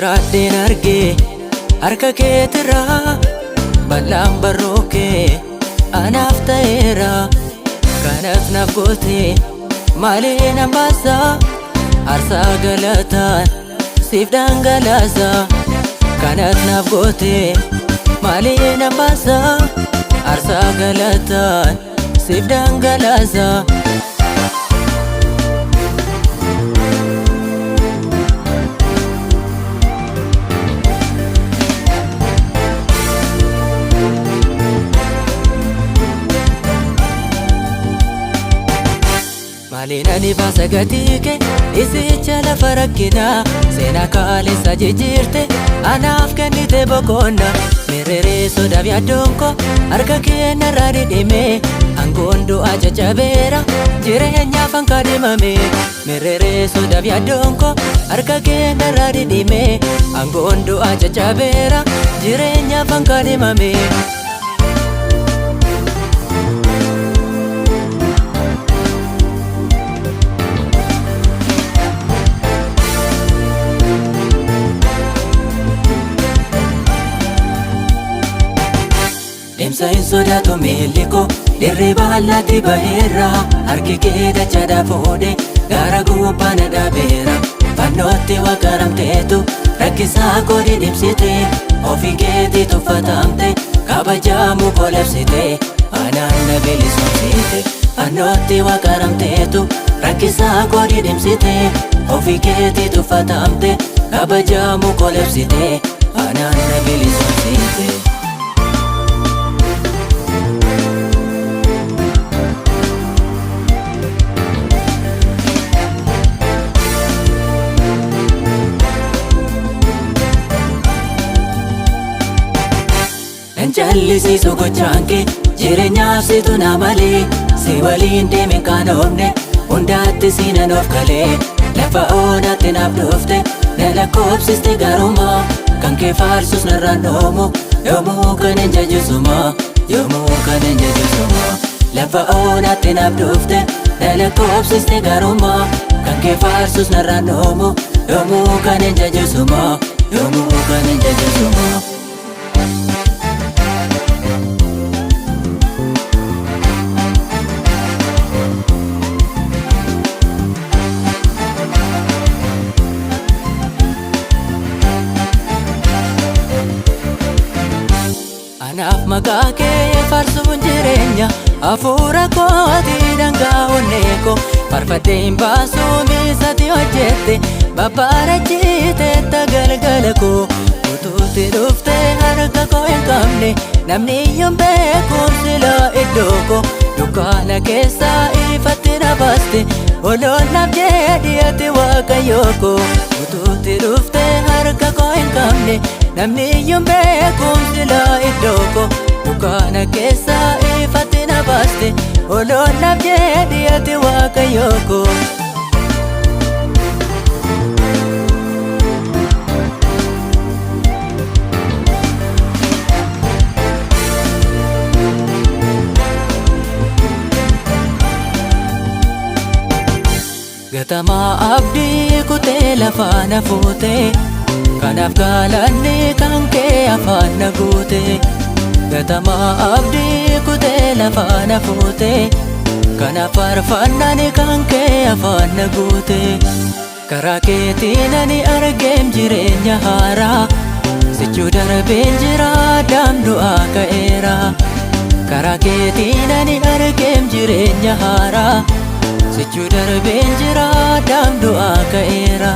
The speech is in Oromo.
jiraadheen argee harka keetirraa bal'aan barruu kee anaaf ta'eera. Kanas naaf goote maaliin hambaasa aarsaa galataan siif dhangalaasa. Kanas naaf goote maaliin hambaasa aarsaa galataan siif dhangalaasa. Maalina baasa gatii kee isicha lafa rakkinaa seenaa kaalessa jijjiirte anaaf kennite boqonna. Mirree sodaaf yaaddoon koo harka kee narraa dhidhime aangoon du'aa jajjabeera jireenyaaf an kaadhimame. Mirree sodaaf yaaddoon koo harka kee narraa dhidhime aangoon du'aa jajjabeera jireenyaaf an kaadhimame. Deemsa hin sodaatu miilli koo dirriba allaatti baheera. Harki kee dachadhaa fuudhe gaara gubbaa na dhaabeera. Fannootti waqaramteetu rakkisaa koo dhidhibsite ofii keetii tuffatamte kabajamuu koo labsite anaan na bilisomsite. Fannootti waqaramteetu rakkisaa koo dhidhibsite ofii keetii tuffatamte kabajamuu koo labsite anaan na bilisomsite. Jallisiisu gochaan kee jireenyaaf situ na malee si waliin deeme kan oomne hundaatti si nan of galee. Lafa onaatti naaf dhufte na lakkoofsiste garumaa kan kee faarsus narraan dhoomu yoomuu kan hin jajjisuma yoomuu kan hin jajjisuma. Lafa onaatti naaf dhufte na lakkoofsiste garumaa kan kee faarsus narraan dhoomu yoomuu kan hin jajjisuma yoomuu kan hin jajjisuma. Anaaf maqaa kee faarsuun jireenya hafuura kootii dhangaa onnee koo faarfadhee hin baasu miisatti hojjette babbaarachite galgala koo utuutti dhufte harka koo hin qabne namni iyyuu beekumsi laa iddoo koo dukkaana keessa ifatti na baaste oloonnaaf jedhi ati waaqayyoo koo utuutti dhufte harka koo hin qabne namni iyyuu beekumsi laa iddoo koo dukkaana keessa ifatti na baaste oloonnaaf jedhi ati waaqayyoo koo. Gatamaa abdii kutee lafaa na fuute kanaaf galanni kan kee afaan na guute. Gatamaa abdii kutee lafaa na fuute kanaaf faarfannaan kan kee afaan na guute. Karaa keetiin ani argeem jireenya haaraa sichuu darbeen jira daam du'aa ka'eera. Karaa keetiin ani argeem jireenya haaraa sichuu darbeen jira daam du'aa ka'eera.